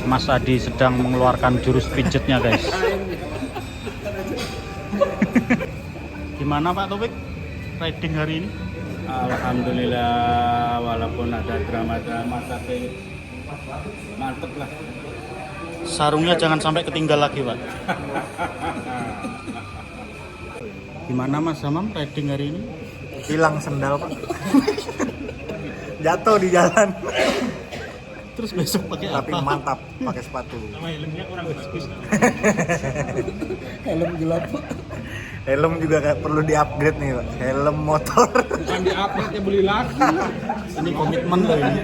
Mas Adi sedang mengeluarkan jurus pijetnya, guys. Gimana Pak Topik riding hari ini? Alhamdulillah, walaupun ada drama-drama tapi mantep lah. Sarungnya jangan sampai ketinggal lagi, Pak. Gimana Mas Hamam riding hari ini? Hilang sendal, Pak. Jatuh di jalan. Terus besok pakai apa? Tapi mantap, pakai sepatu. Sama helmnya kurang bagus. Helm gelap. Helm juga kayak perlu di-upgrade nih, Pak. Helm motor. Bukan di-upgrade, ya beli lagi. Ini komitmen loh ini.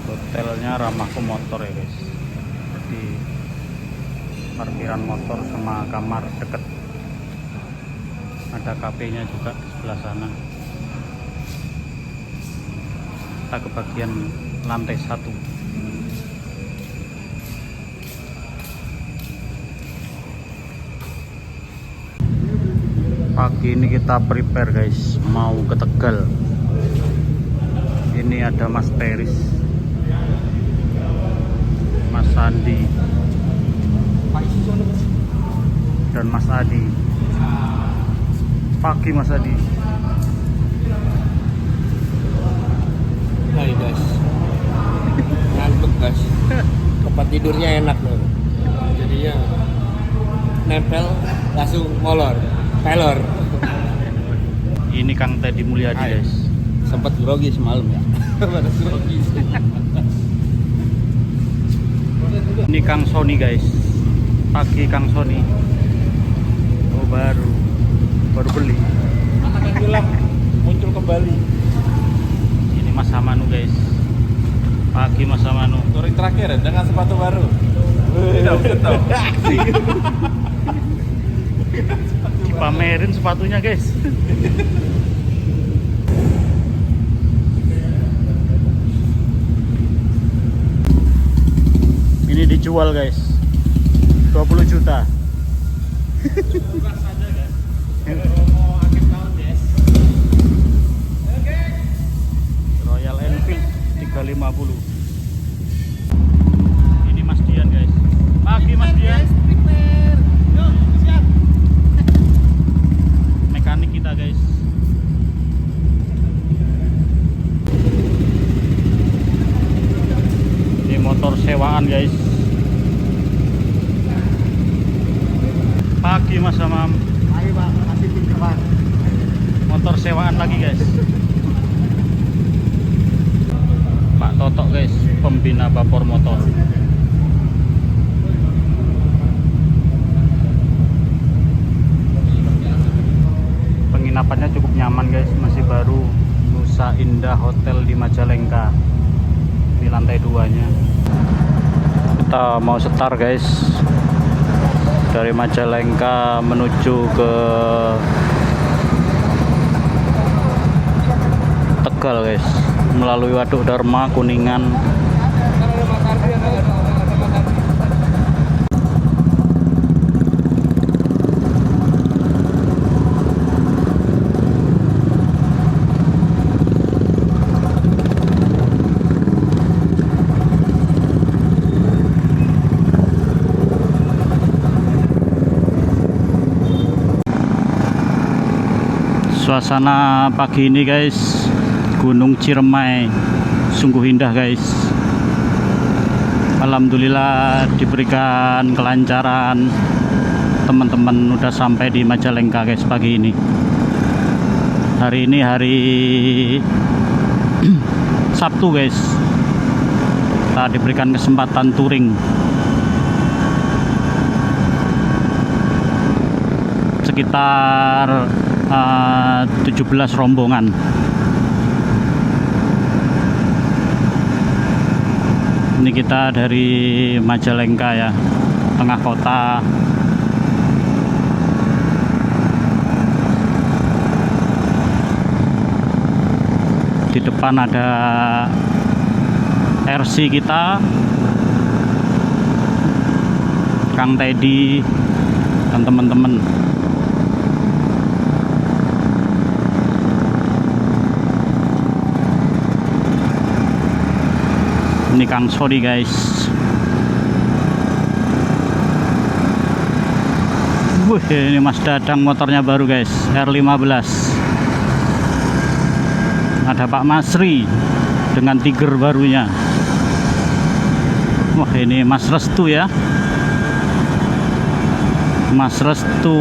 Hotelnya ramah pemotor ya, guys. Di parkiran motor sama kamar deket. Ada kafenya juga di sebelah sana. Kita ke bagian lantai 1. Pagi ini kita prepare, guys, mau ke Tegal. Ini ada Mas Teris, Mas Sandi, dan Mas Adi. Pagi Mas Adi. Hai guys, ngantuk guys. Tempat tidurnya enak loh. Jadinya nempel langsung molor, pelor. Ini Kang Teddy Mulyadi, Hai. guys. Sempat grogi semalam ya. Pada grogi. Ini Kang Sony, guys. Pagi Kang Sony. Oh, baru beli. Akan hilang, muncul kembali. Ini Mas Hamanu, guys. Pagi Mas Hamanu. Touring terakhir dengan sepatu baru. Tidak. Dipamerin sepatunya, guys. Ini dijual, guys. 20 juta. Royal Enfield 350. Ini Mas Dian, guys. Pagi Mas Dian. Mekanik kita, guys. Ini motor sewaan, guys. Pagi Mas Hamam. Ayo, Pak, masih di depan. Motor sewaan lagi, guys. Pak Totok, guys, pembina vapor motor. Penginapannya cukup nyaman, guys. Masih baru. Nusa Indah Hotel di Majalengka. Di lantai 2-nya. Kita mau setar, guys. Dari Majalengka menuju ke Tegal, guys, melalui Waduk Dharma, Kuningan. Suasana pagi ini, guys, Gunung Ciremai sungguh indah, guys. Alhamdulillah diberikan kelancaran. Teman-teman udah sampai di Majalengka, guys, pagi ini. Hari ini hari Sabtu, guys. Kita diberikan kesempatan touring. Sekitar 17 rombongan. Ini kita dari Majalengka ya, tengah kota. Di depan ada RC kita, Kang Teddy dan teman-teman. Ini Kang Sodi guys. Wih, ini Mas Dadang motornya baru guys, R15. Ada Pak Masri dengan Tiger barunya. Wah, ini Mas Restu ya. Mas Restu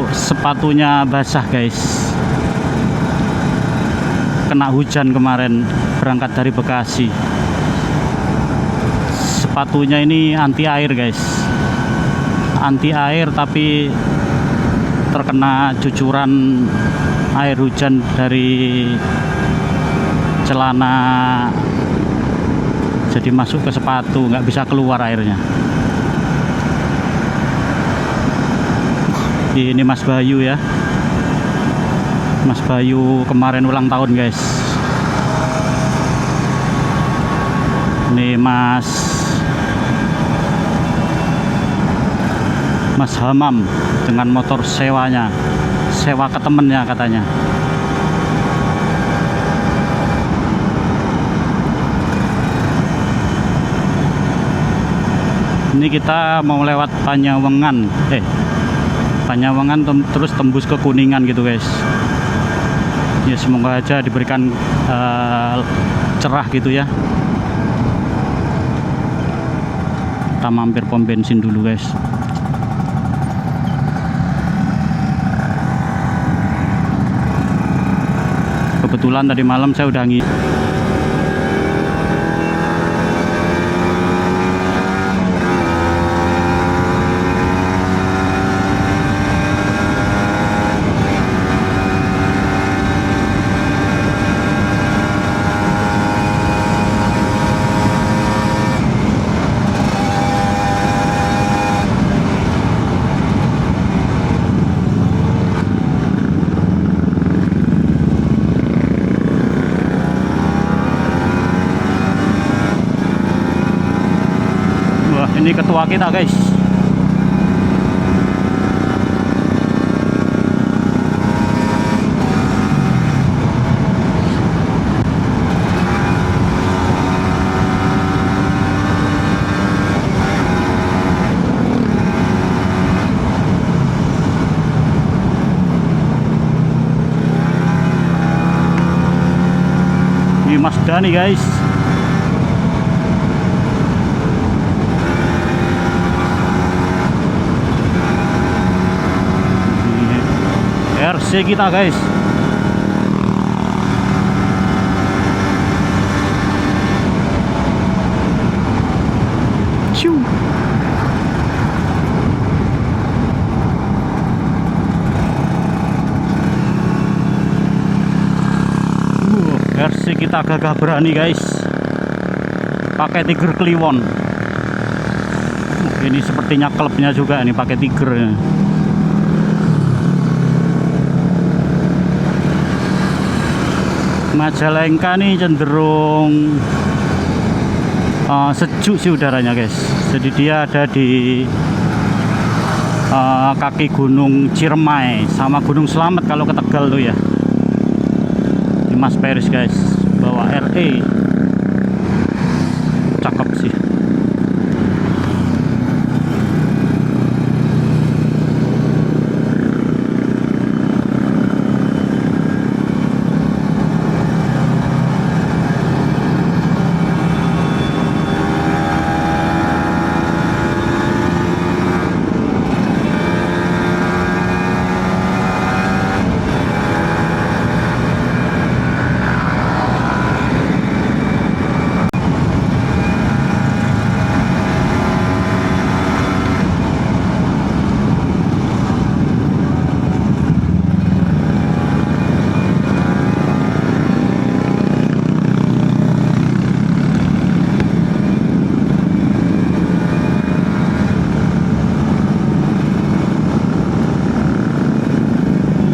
sepatunya basah guys. Kena hujan kemarin berangkat dari Bekasi. Sepatunya ini anti air guys. Anti air tapi terkena cucuran air hujan dari celana, jadi masuk ke sepatu, nggak bisa keluar airnya. Ini Mas Bayu ya, Mas Bayu kemarin ulang tahun guys. Ini Mas Hamam dengan motor sewanya, sewa ke temennya katanya. Ini kita mau lewat Panyawengan, Panyawengan terus tembus ke Kuningan gitu guys. Ya semoga aja diberikan cerah gitu ya. Kita mampir pom bensin dulu guys. Kebetulan tadi malam saya udah ini ketua kita guys. Ini Mas Dani guys. RC kita guys. Ciu. RC kita gagah berani guys. Pakai Tiger Kliwon. Ini sepertinya klubnya juga nih pakai Tiger. Majalengka nih cenderung sejuk sih udaranya guys. Jadi dia ada di kaki Gunung Ciremai sama Gunung Slamet kalau ke Tegal tuh ya. Ini Mas Peris guys, bawa RE, cakep sih.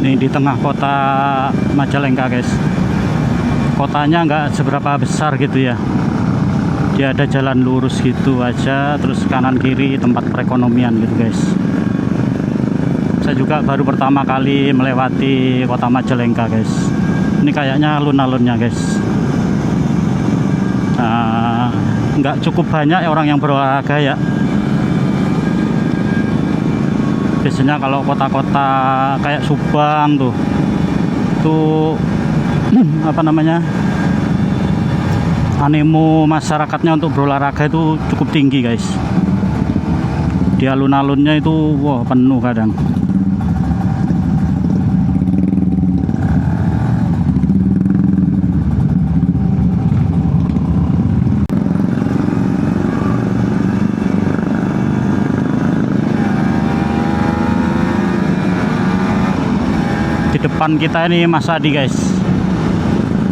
Ini di tengah kota Majalengka guys. Kotanya nggak seberapa besar gitu ya, Dia ada jalan lurus gitu aja, terus kanan kiri tempat perekonomian gitu guys. Saya juga baru pertama kali melewati kota Majalengka guys. Ini kayaknya alun-alunnya guys. Nggak cukup banyak orang yang berolahraga ya. Biasanya kalau kota-kota kayak Subang tuh apa namanya, animo masyarakatnya untuk berolahraga itu cukup tinggi guys. Di alun-alunnya itu wah penuh kadang. Di depan kita ini Mas Adi guys.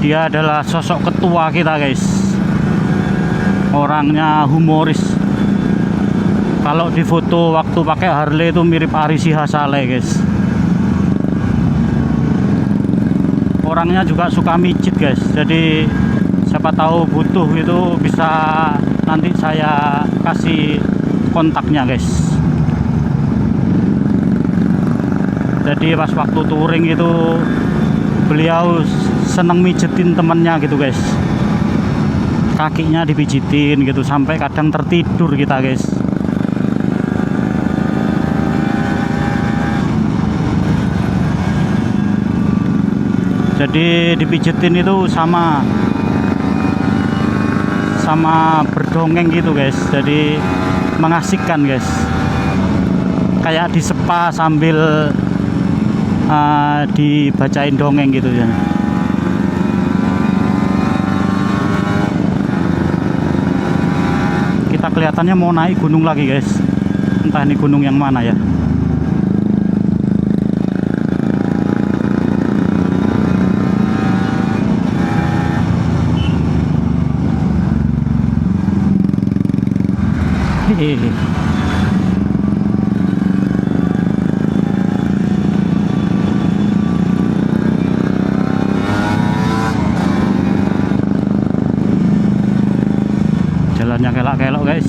Dia adalah sosok ketua kita guys. Orangnya humoris. Kalau di foto waktu pakai Harley itu mirip Ari Sihasale guys. Orangnya juga suka mijit guys. Jadi siapa tahu butuh itu bisa nanti saya kasih kontaknya guys. Jadi pas waktu touring itu beliau seneng mijetin temennya gitu guys. Kakinya dipijitin gitu sampai kadang tertidur kita guys. Jadi dipijetin itu sama berdongeng gitu guys. Jadi mengasihkan guys. Kayak di spa sambil dibacain dongeng gitu ya. Kita kelihatannya mau naik gunung lagi guys. Entah ini gunung yang mana ya. Hehehe. Jalannya kelak-kelok guys.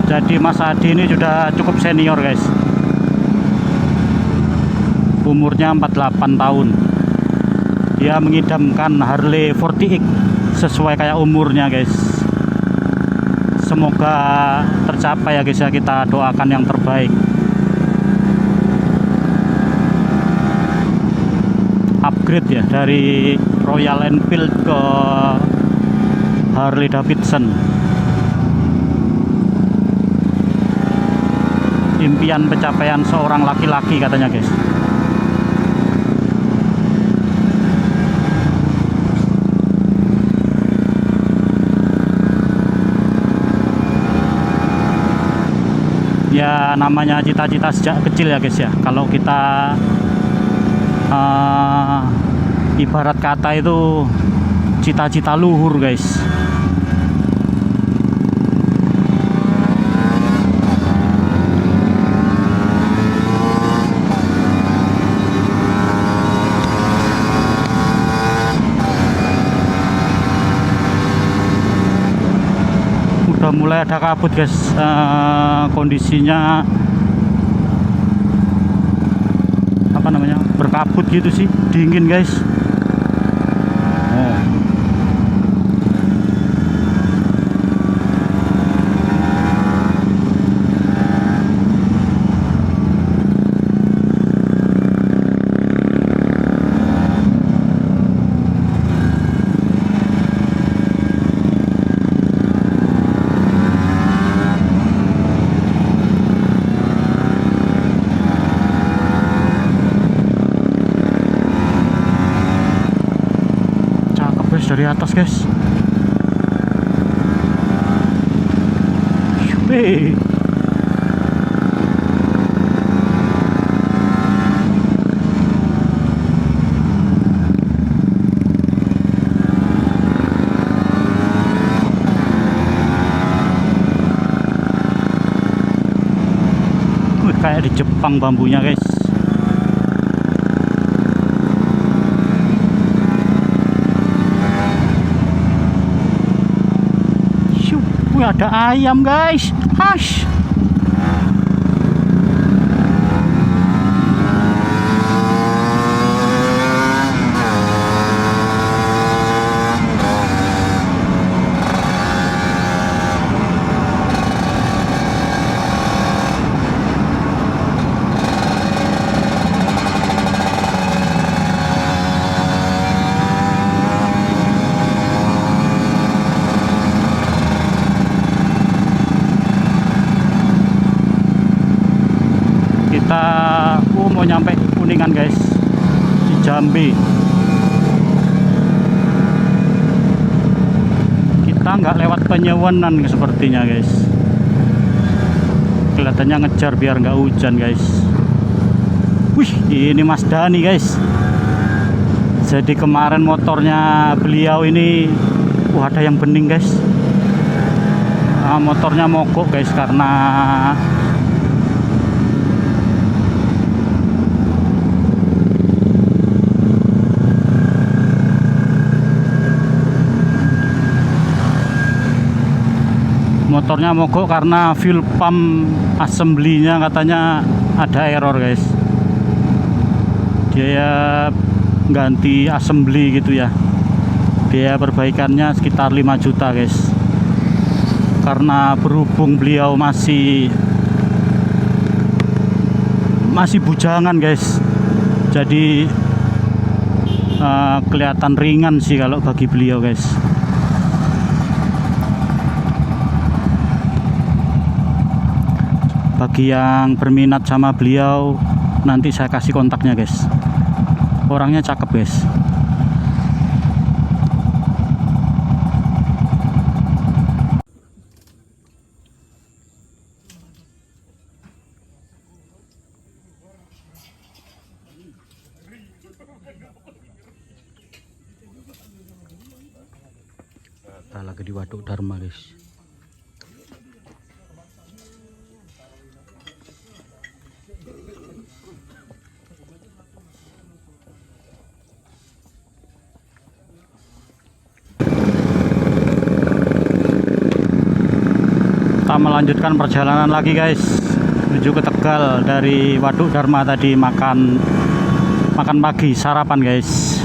Jadi Mas Adi ini sudah cukup senior guys. Umurnya 48 tahun. Dia mengidamkan Harley 40X sesuai kayak umurnya guys. Semoga tercapai ya guys ya, kita doakan yang terbaik. Upgrade ya dari Royal Enfield ke Harley Davidson. Impian pencapaian seorang laki-laki katanya guys. Ya namanya cita-cita sejak kecil ya guys ya. Kalau kita ibarat kata itu cita-cita luhur guys. Udah mulai ada kabut guys. Kondisinya apa namanya, berkabut gitu sih, dingin guys. Dari atas guys. Wih. Kayak di Jepang bambunya guys. Wih, ada ayam guys. Hash. Kita mau nyampe Kuningan guys, di Jambi. Kita nggak lewat Penyewenan sepertinya guys. Kelihatannya ngejar biar nggak hujan guys. Wih, ini Mas Dani guys. Jadi kemarin motornya beliau ini, wah ada yang bening guys. Motornya mogok guys karena fuel pump assembly-nya katanya ada error guys. Dia ganti assembly gitu ya. Biaya perbaikannya sekitar 5 juta guys. Karena berhubung beliau masih bujangan guys. Jadi kelihatan ringan sih kalau bagi beliau guys. Bagi yang berminat sama beliau, nanti saya kasih kontaknya guys. Orangnya cakep guys. Kita lagi di Waduk Dharma guys. Kita melanjutkan perjalanan lagi guys, menuju ke Tegal. Dari Waduk Dharma tadi makan pagi, sarapan guys.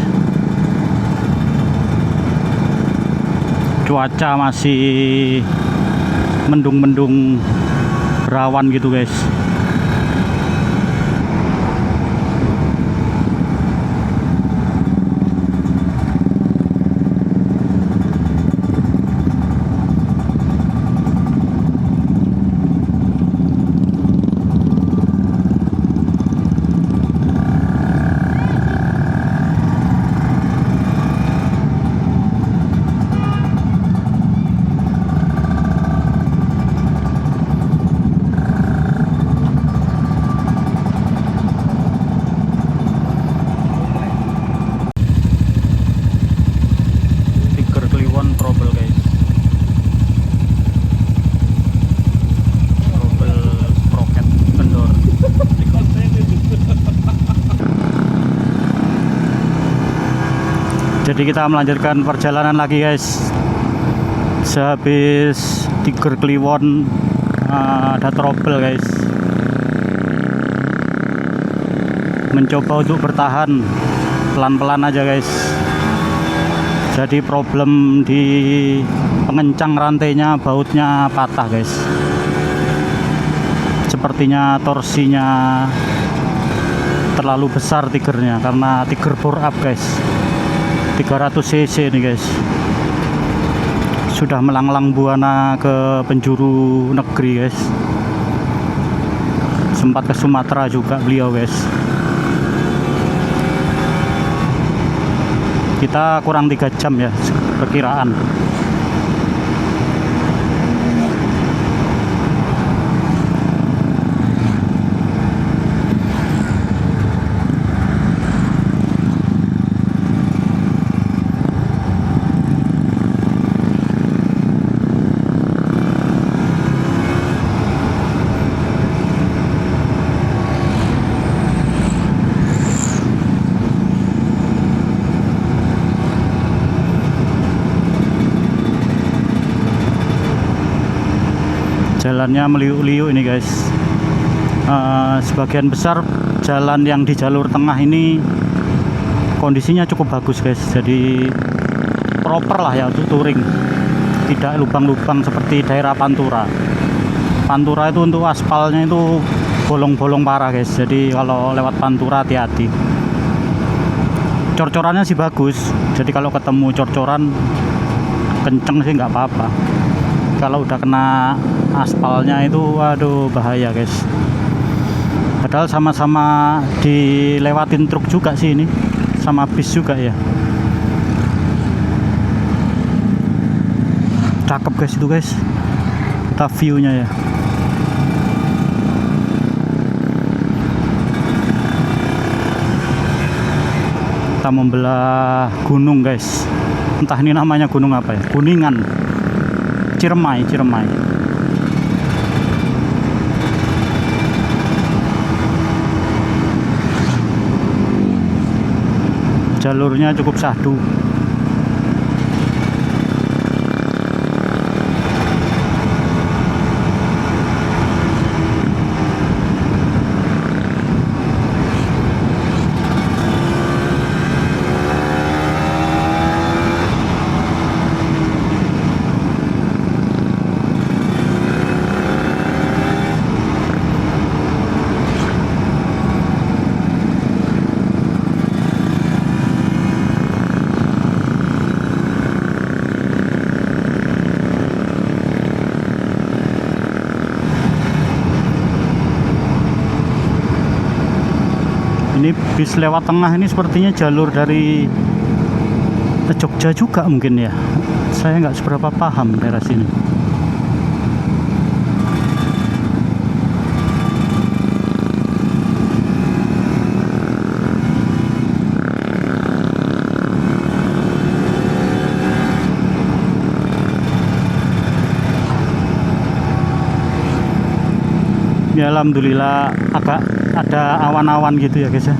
Cuaca masih mendung-mendung, berawan gitu guys. Jadi kita melanjutkan perjalanan lagi guys. Sehabis Tiger Kliwon ada trouble guys. Mencoba untuk bertahan pelan-pelan aja guys. Jadi problem di pengencang rantainya, bautnya patah guys. Sepertinya torsinya terlalu besar Tigernya, karena Tiger bore up guys. 300 cc nih guys. Sudah melanglang buana ke penjuru negeri guys. Sempat ke Sumatera juga beliau guys. Kita kurang 3 jam ya perkiraan. jalannya meliuk-liuk ini guys. Sebagian besar jalan yang di jalur tengah ini kondisinya cukup bagus guys, jadi proper lah ya untuk touring, tidak lubang-lubang seperti daerah Pantura. Pantura itu untuk aspalnya itu bolong-bolong parah guys, jadi kalau lewat Pantura hati-hati. Cor-corannya sih bagus, jadi kalau ketemu cor-coran kenceng sih nggak apa-apa. Kalau udah kena aspalnya itu waduh bahaya guys. Padahal sama-sama dilewatin truk juga sih ini, sama bis juga ya. Cakep guys itu guys, kita view-nya ya. Kita membelah gunung guys, entah ini namanya gunung apa ya, Kuningan, Ciremai. Jalurnya cukup sahdu. Ini bis lewat tengah ini sepertinya jalur dari Jogja juga mungkin ya. Saya nggak seberapa paham daerah sini. Ya alhamdulillah agak ada awan-awan gitu ya guys ya.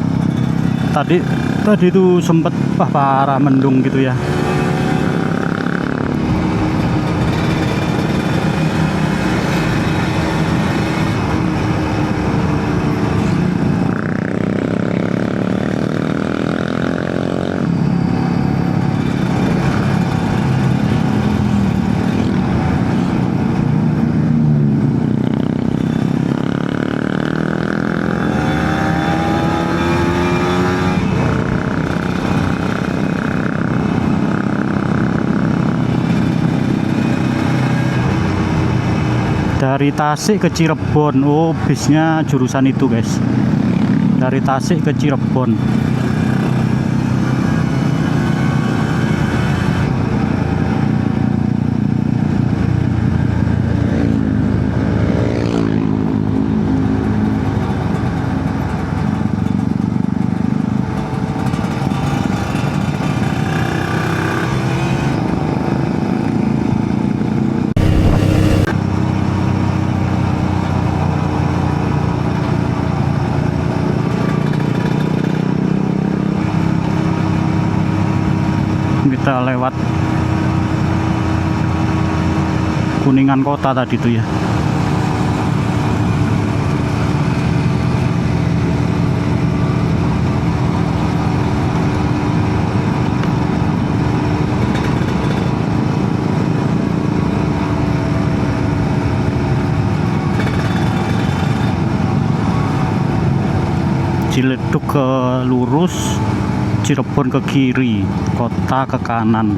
Tadi itu sempet parah mendung gitu ya. Dari Tasik ke Cirebon. Oh, bisnya jurusan itu guys, dari Tasik ke Cirebon. Kita lewat Kuningan kota tadi tuh ya. Ciledug ke lurus, Cirebon ke kiri, kota ke kanan.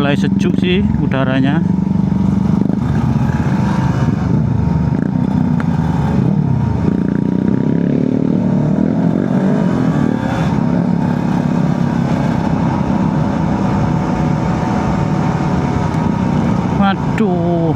mulai sejuk sih udaranya. Waduh.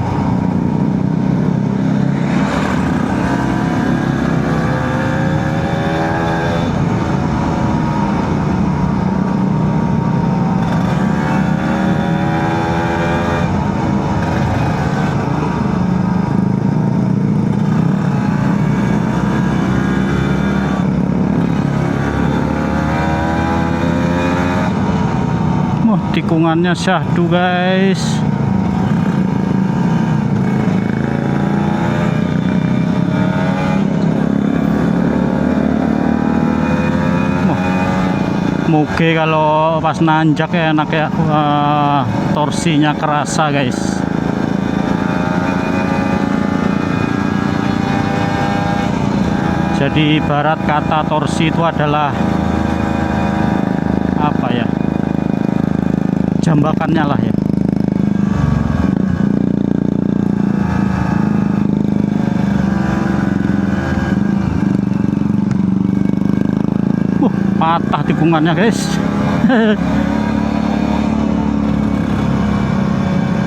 Wah, tikungannya syahdu guys. Moge kalau pas nanjak ya enak ya. Wah, torsinya kerasa guys. Jadi ibarat kata torsi itu adalah apa ya, jambakannya lah ya. Patah tikungannya guys.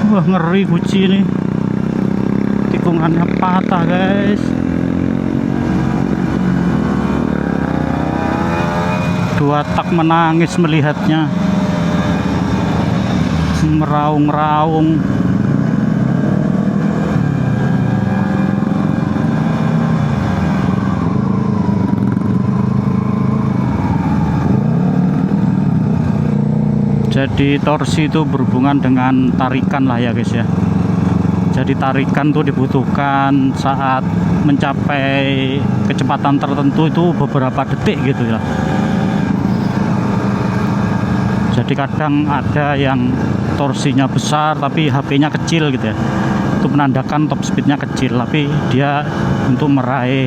Wah, ngeri Gucci ini, tikungannya patah guys. Dua tak menangis melihatnya, meraung-raung. Jadi torsi itu berhubungan dengan tarikan lah ya guys ya. Jadi tarikan tuh dibutuhkan saat mencapai kecepatan tertentu itu beberapa detik gitu ya. Jadi kadang ada yang torsinya besar tapi HP-nya kecil gitu ya. Itu menandakan top speednya kecil, tapi dia untuk meraih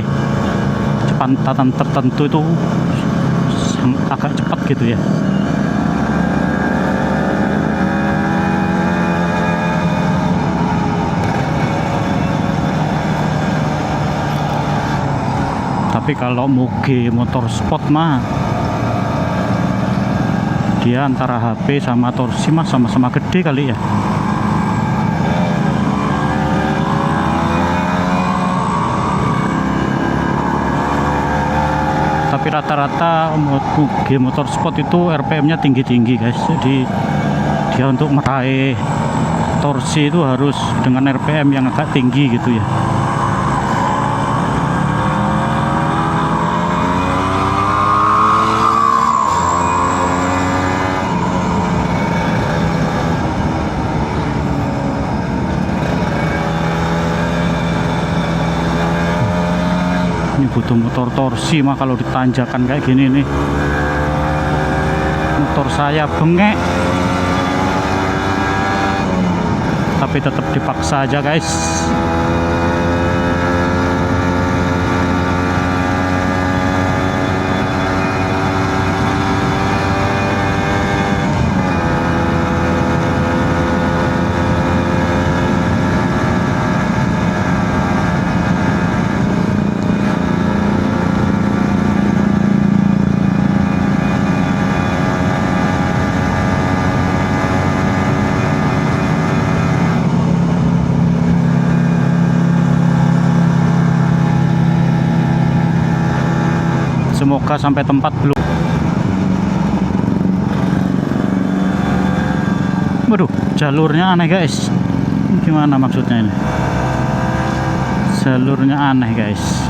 kecepatan tertentu itu agak cepat gitu ya. Tapi kalau Moge Motorsport mah dia antara HP sama torsi mah sama-sama gede kali ya. Tapi rata-rata Moge Motorsport itu RPM-nya tinggi-tinggi guys. Jadi dia untuk meraih torsi itu harus dengan RPM yang agak tinggi gitu ya. Ini butuh motor torsi mah kalau ditanjakan kayak gini nih. Motor saya bengek, tapi tetap dipaksa aja guys. Semoga sampai tempat belum. Waduh, jalurnya aneh guys. Gimana maksudnya ini? Jalurnya aneh guys.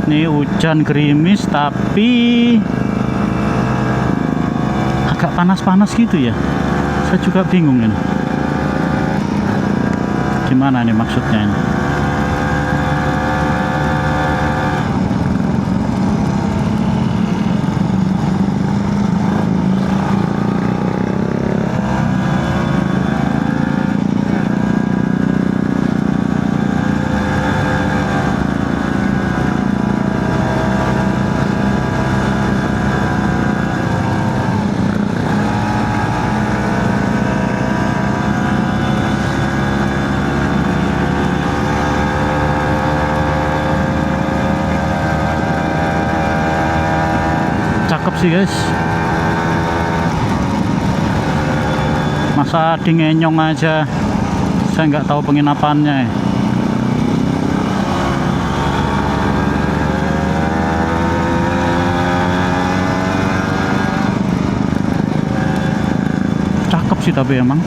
Ini hujan gerimis tapi agak panas-panas gitu ya. Saya juga bingung ini. Gimana nih maksudnya ini? cakep sih guys. Masa di Ngenyong aja saya nggak tahu penginapannya. Cakep sih tapi emang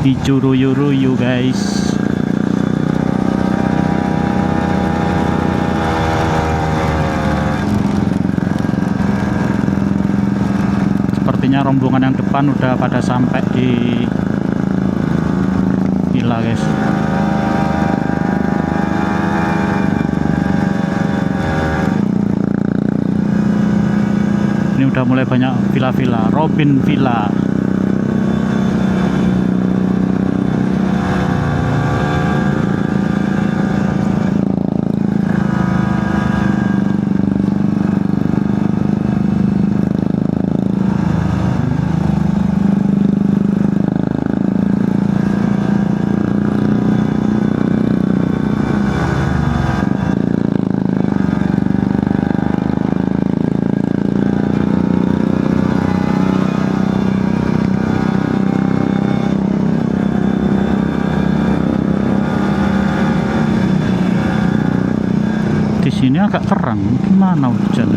hijau royo-royo guys. Sepertinya rombongan yang depan udah pada sampai di villa guys. Ini udah mulai banyak villa-villa, Robin Villa. Di sini agak terang, gimana hujan?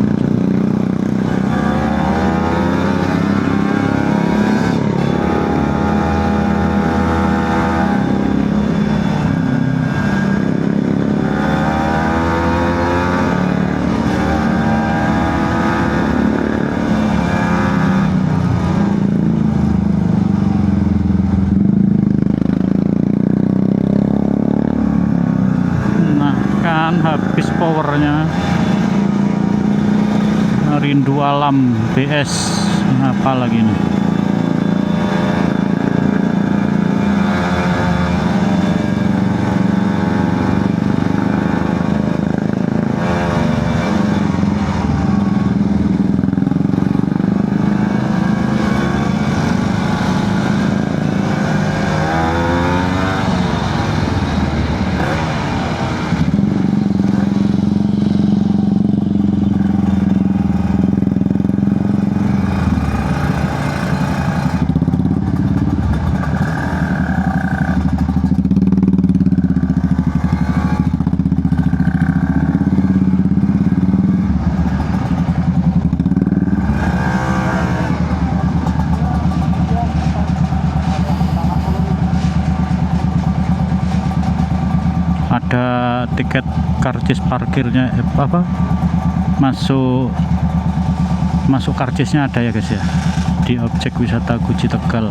Habis powernya. Rindu Alam BS apa lagi nih. Ada tiket karcis parkirnya apa masuk karcisnya ada ya guys ya, di objek wisata Guci Tegal.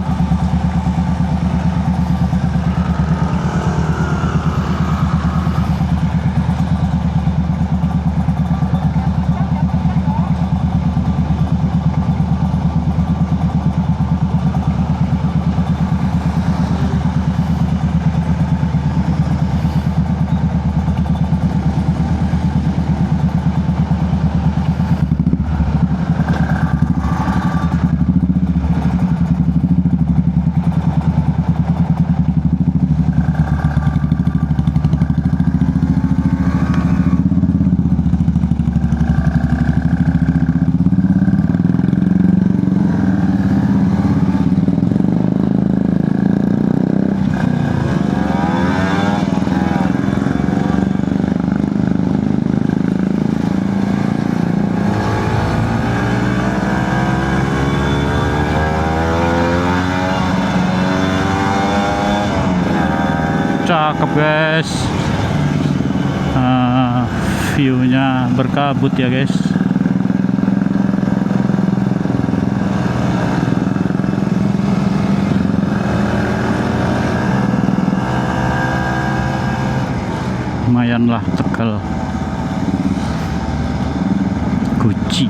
Cakep guys, view-nya berkabut ya guys. Lumayan lah Tegal Guci.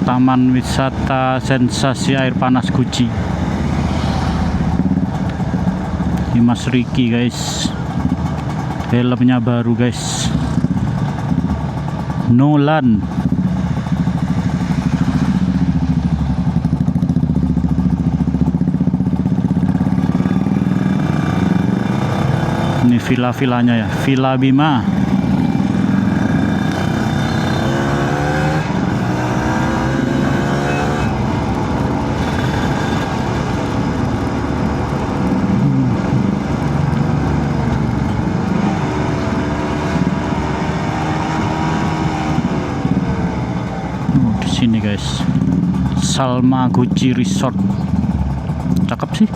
Taman Wisata Sensasi Air Panas Guci. Ini Mas Riki guys, helmnya baru guys, Nolan. Ini villa-villanya ya, Villa Bima. Di sini guys, Salma Gucci Resort, cakep sih.